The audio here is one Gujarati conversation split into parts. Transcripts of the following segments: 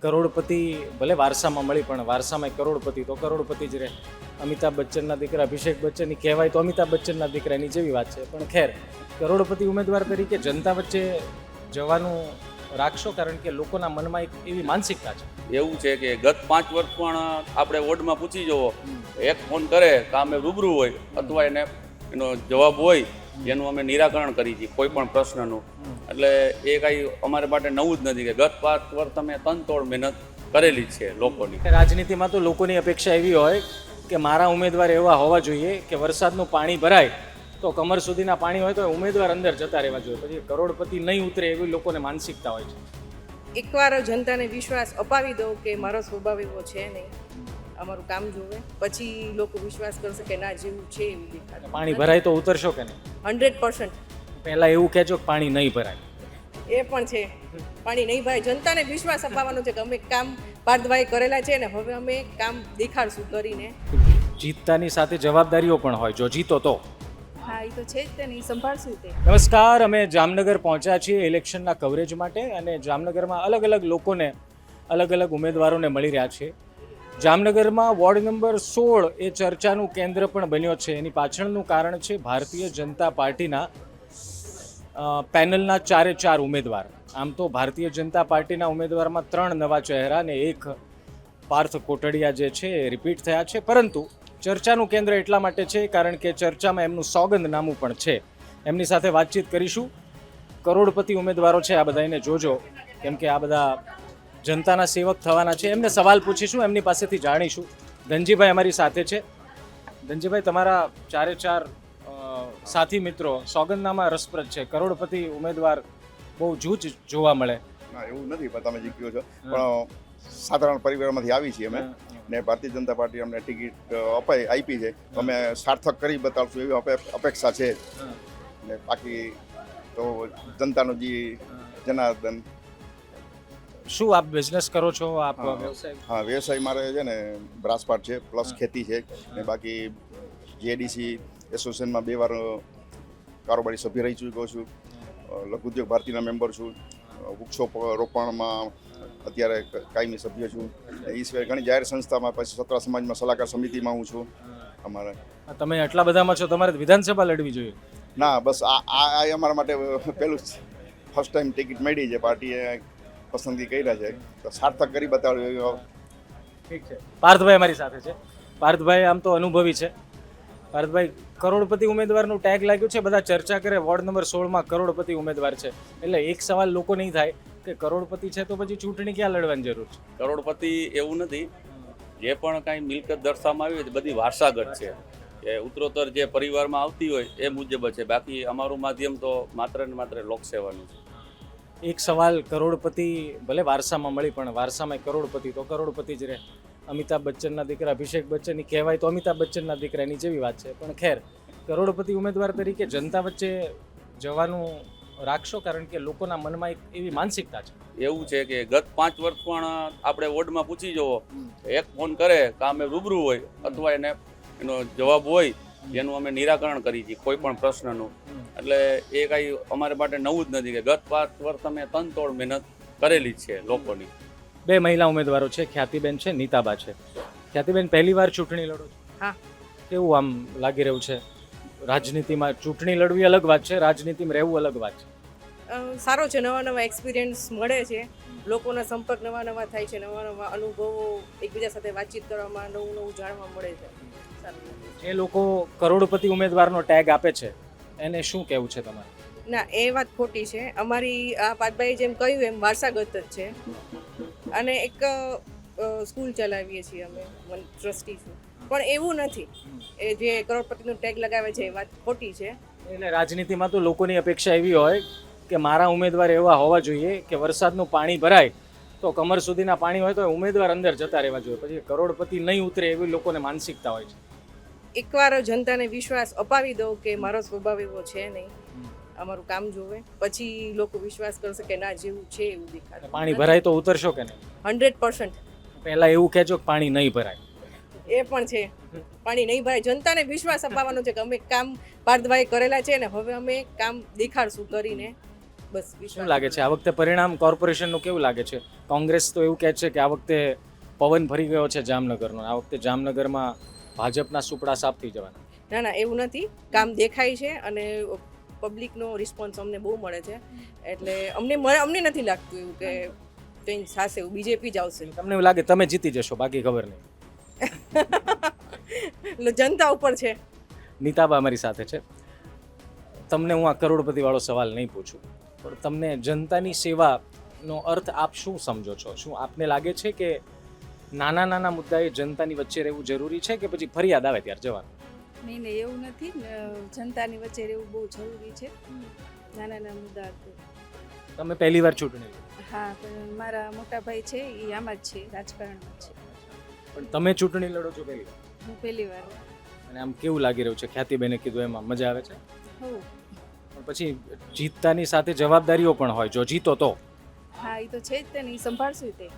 કરોડપતિ ભલે વારસામાં મળી પણ વારસામાં કરોડપતિ તો કરોડપતિ જ રહે. અમિતાભ બચ્ચનના દીકરા અભિષેક બચ્ચનની કહેવાય તો અમિતાભ બચ્ચનના દીકરાની જેવી વાત છે. પણ ખેર, કરોડપતિ ઉમેદવાર તરીકે જનતા વચ્ચે જવાનું રાખશો, કારણ કે લોકોના મનમાં એક એવી માનસિકતા છે. એવું છે કે ગત 5 વર્ષ પણ આપણે વોર્ડમાં પૂછી જવો, એક ફોન કરે કે અમે રૂબરૂ હોય અથવા એનો જવાબ હોય એનું અમે નિરાકરણ કરી છીએ કોઈ પણ પ્રશ્નનું. એટલે એ કાંઈ અમારે માટે નવું જ નથી કે ગત 5 વર્ષ અમે તનતોડ મહેનત કરેલી જ છે લોકોની. રાજનીતિમાં તો લોકોની અપેક્ષા એવી હોય કે મારા ઉમેદવાર એવા હોવા જોઈએ કે વરસાદનું પાણી ભરાય તો કમર સુધીના પાણી હોય તો ઉમેદવાર અંદર જતા રહેવા જોઈએ. પછી કરોડપતિ નહીં ઉતરે એવી લોકોને માનસિકતા હોય છે. એકવાર જનતાને વિશ્વાસ અપાવી દો કે મારો સ્વભાવ એવો છે નહીં, અમારું કામ જોવે, પછી લોકો વિશ્વાસ કરશે કે ના જેવું છે એવું દેખાડે. પાણી ભરાય તો ઉતરશો કે નહીં? 100%. પહેલાં એવું કહેજો કે પાણી નહીં ભરાય. એ પણ છે, પાણી નહીં ભાઈ. જનતાને વિશ્વાસ અપાવવાનો છે કે અમે કામ પાર્થભાઈ કરેલા છે ને હવે અમે કામ દેખાડશું કરીને. જીતતાની સાથે જવાબદારીઓ પણ હોય, જો જીતો તો. હા, એ તો છે જ તે, નહીં સંભાળશું તે. નમસ્કાર, અમે જામનગર પહોંચ્યા છીએ ઇલેક્શનના કવરેજ માટે અને જામનગરમાં અલગ અલગ લોકોને અલગ અલગ ઉમેદવારોને મળી રહ્યા છે. જામનગરમાં વોર્ડ નંબર 16 એ ચર્ચાનું કેન્દ્ર પણ બન્યો છે. એની પાછળનું કારણ છે ભારતીય જનતા પાર્ટીના પેનલના 4 ઉમેદવાર. આમ તો ભારતીય જનતા પાર્ટીના ઉમેદવારમાં 3 નવા ચહેરા અને 1 પાર્થ કોટડિયા જે છે એ રિપીટ થયા છે. પરંતુ ચર્ચાનું કેન્દ્ર એટલા માટે છે કારણ કે ચર્ચામાં એમનું સોગંદનામું પણ છે. એમની સાથે વાતચીત કરીશું. કરોડપતિ ઉમેદવારો છે આ બધા, એને જોજો, કેમ કે આ બધા જનતાના સેવક થવાના છે. એમને સવાલ પૂછીશું, એમની પાસેથી જાણીશું. ધનજીભાઈ અમારી સાથે છે. ધનજીભાઈ, તમારા 4 સાથી મિત્રો સોગંદનામા રસપ્રદ છે. કરોડપતિ ઉમેદવાર બહુ જૂજ જોવા મળે. ના, એવું નથી, પણ તમે જે કહો છો, પણ સાધારણ પરિવારમાંથી આવી છીએ અમે, ને ભારતીય જનતા પાર્ટી અમને ટિકિટ આપી છે તો અમે સાર્થક કરી બતાવશું એવી અપેક્ષા છે. ને બાકી તો જનતાનું જે જનાર્દન. શું આપ બિઝનેસ કરો છો? આપ વ્યવસાય? હા, વ્યવસાય મારે છે ને બ્રાસપાટ છે પ્લસ ખેતી છે. ને બાકી જેડીસી એસોસિએશનમાં 2 વાર કારોબારી સભ્ય રહી ચૂક્યો છું. લઘુ ઉદ્યોગ ભારતીના મેમ્બર છું. વૃક્ષો રોપણમાં અત્યારે કાયમી સભ્ય છું. એ સિવાય ઘણી જાહેર સંસ્થામાં, પછી સત્રા સમાજમાં સલાહકાર સમિતિમાં હું છું. અમારે તમે આટલા બધામાં છો, તમારે વિધાનસભા લડવી જોઈએ. ના, બસ આ અમારા માટે પહેલું ફર્સ્ટ ટાઈમ ટિકિટ મળી છે, પાર્ટીએ પસંદગી કર્યા છે તો સાર્થક કરી બતાવ્યું. ઠીક છે. પાર્થભાઈ અમારી સાથે છે. પાર્થભાઈ આમ તો અનુભવી છે. પાર્થભાઈ, કરોડપતિ ઉમેદવારનું ટેગ લાગ્યું છે, બધા ચર્ચા કરે વોર્ડ નંબર 16માં કરોડપતિ ઉમેદવાર છે, એટલે એક સવાલ લોકો નહીં થાય કે કરોડપતિ છે તો પછી ચૂંટણી ક્યાં લડવાની જરૂર છે? કરોડપતિ એવું નથી. જે પણ કાંઈ મિલકત દર્શાવવામાં આવી હોય બધી વારસાગત છે, કે ઉત્તરોત્તર જે પરિવારમાં આવતી હોય એ મુજબ છે. બાકી અમારું માધ્યમ તો માત્ર ને માત્ર લોકસેવાનું છે. એક સવાલ, કરોડપતિ ભલે વારસામાં મળી પણ વારસામાં કરોડપતિ તો કરોડપતિ જ રહે. અમિતાભ બચ્ચનના દીકરા અભિષેક બચ્ચનની કહેવાય તો અમિતાભ બચ્ચનના દીકરાની જેવી વાત છે. પણ ખેર, કરોડપતિ ઉમેદવાર તરીકે જનતા વચ્ચે જવાનું રાખશો, કારણ કે લોકોના મનમાં એક એવી માનસિકતા છે. એવું છે કે ગત 5 વર્ષ પણ આપણે વોર્ડમાં પૂછી જવો, એક ફોન કરે કે અમે રૂબરૂ હોય અથવા એનો જવાબ હોય એનું અમે નિરાકરણ કરી છીએ કોઈ પણ પ્રશ્નનું. એટલે એ કાંઈ અમારે માટે નવું જ નથી કે ગત 5 વર્ષ અમે તનતોડ મહેનત કરેલી જ છે લોકોની. 2 મહિલા ઉમેદવારો છે, ખ્યાતિબેન છે, નીતાબા છે. ખ્યાતિબેન, પહેલી વાર ચૂંટણી લડો છો? હા. કેવું આમ લાગી રહ્યું છે? રાજનીતિમાં ચૂંટણી લડવી અલગ વાત છે, રાજનીતિમાં રહેવું અલગ વાત છે. સારો છે, નવા એક્સપિરિયન્સ મળે છે, લોકોના સંપર્ક નવા થાય છે, નવા અનુભવો, એકબીજા સાથે વાતચીત કરવામાં નવું જાણવા મળે છે. સારું. જે લોકો કરોડપતિ ઉમેદવારનો ટેગ આપે છે એને શું કહેવું છે તમારે? ના, એ વાત ખોટી છે. અમારી આ પાર્થભાઈ જેમ કહ્યું એમ વારસાગત જ છે. અને એક સ્કૂલ ચલાવીએ છીએ અમે, ટ્રસ્ટી છું, પણ એવું નથી. એ જે કરોડપતિનો ટેગ લગાવે છે એ વાત ખોટી છે. એટલે રાજનીતિમાં તો લોકોની અપેક્ષા એવી હોય કે મારા ઉમેદવાર એવા હોવા જોઈએ કે વરસાદનું પાણી ભરાય તો કમર સુધીના પાણી હોય તો ઉમેદવાર અંદર જતા રહેવા જોઈએ. પછી કરોડપતિ નહીં ઉતરે એવી લોકોને માનસિકતા હોય છે. એકવાર જનતાને વિશ્વાસ અપાવી દો કે મારો સ્વભાવ એવો છે નહીં, અમારું કામ જોવે, પછી લોકો વિશ્વાસ કરશે કે ના જેવું છે એવું દેખાડે. પાણી ભરાય તો ઉતરશો કે નહીં? 100%. પહેલાં એવું કહેજો કે પાણી નહીં ભરાય. એ પણ છે, પાણી નહીં ભાઈ. જનતાને વિશ્વાસ અપાવવાનો છે કે અમે કામ પાર્થભાઈ કરેલા છે ને હવે અમે કામ દેખાડશું કરીને. બસ શું વિશ્વાસ લાગે છે આ વખતે પરિણામ કોર્પોરેશનનું કેવું લાગે છે? કોંગ્રેસ તો એવું કહે છે કે આ વખતે પવન ભરી ગયો છે જામનગરનો, આ વખતે જામનગરમાં ભાજપના સુપડા સાફ થઈ જવાના. ના ના એવું નથી, કામ દેખાય છે અને પબ્લિકનો રિસ્પોન્સ અમને બહુ મળે છે, એટલે અમને નથી લાગતું એવું કે ચેન્જ થશે, એવું બીજેપી જ આવશે. તમને એવું લાગે તમે જીતી જશો, બાકી ખબર નહીં. એટલે જનતા ઉપર છે. નીતાબા અમારી સાથે છે. તમને હું આ કરોડપતિવાળો સવાલ નહીં પૂછું, પણ તમને જનતાની સેવાનો અર્થ આપ શું સમજો છો? શું આપને લાગે છે કે નાના નાના મુદ્દાએ જનતાની વચ્ચે રહેવું જરૂરી છે કે પછી ફરિયાદ આવે ત્યારે જવાનું? નહીં નહીં એવું નથી, જનતાની વચ્ચે રહેવું બહુ જરૂરી છે. નાના નાના મુદ્દા તો તમે પહેલી વાર ચૂંટણી લડી, હા, પણ મારા મોટા ભાઈ છે એ આમાં જ છે, રાજકારણમાં જ છે. પણ તમે ચૂંટણી લડો છો પહેલી વાર, હું પહેલી વાર. અને આમ કેવું લાગી રહ્યું છે? ખ્યાતિબેને કીધું એમાં મજા આવે છે, હોઉં. પણ પછી જીતતાની સાથે જવાબદારીઓ પણ હોય. જો જીતો તો હા એ તો છે જ તે ને, એ સંભાળશું તે.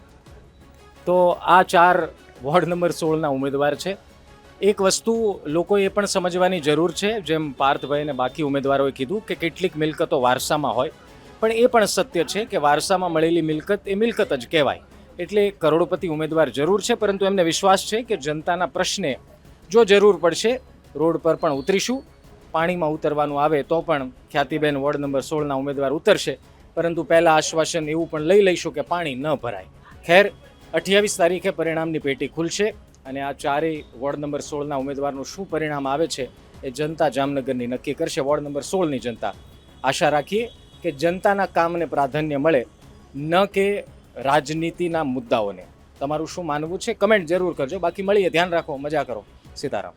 તો આ 4 વોર્ડ નંબર 16ના ઉમેદવાર છે. એક વસ્તુ લોકોએ એ પણ સમજવાની જરૂર છે, જેમ પાર્થભાઈ અને બાકી ઉમેદવારોએ કીધું કે કેટલીક મિલકતો વારસામાં હોય, પણ એ પણ સત્ય છે કે વારસામાં મળેલી મિલકત એ મિલકત જ કહેવાય. એટલે કરોડપતિ ઉમેદવાર જરૂર છે, પરંતુ એમને વિશ્વાસ છે કે જનતાના પ્રશ્ને જો જરૂર પડશે રોડ પર પણ ઉતરીશું. પાણીમાં ઉતરવાનું આવે તો પણ ખ્યાતિબેન વોર્ડ નંબર 16ના ઉમેદવાર ઉતરશે, પરંતુ પહેલાં આશ્વાસન એવું પણ લઈ લઈશું કે પાણી ન ભરાય. ખેર, 28 તારીખે પરિણામની પેટી ખુલશે અને આ 4 વોર્ડ નંબર 16ના ઉમેદવારનું શું પરિણામ આવે છે એ જનતા જામનગરની નક્કી કરશે. વોર્ડ નંબર 16ની જનતા. આશા રાખીએ કે જનતાના કામને પ્રાધાન્ય મળે, ન કે રાજનીતિના મુદ્દાઓને. તમારું શું માનવું છે કમેન્ટ જરૂર કરજો. બાકી મળીએ, ધ્યાન રાખો, મજા કરો. સીતારામ.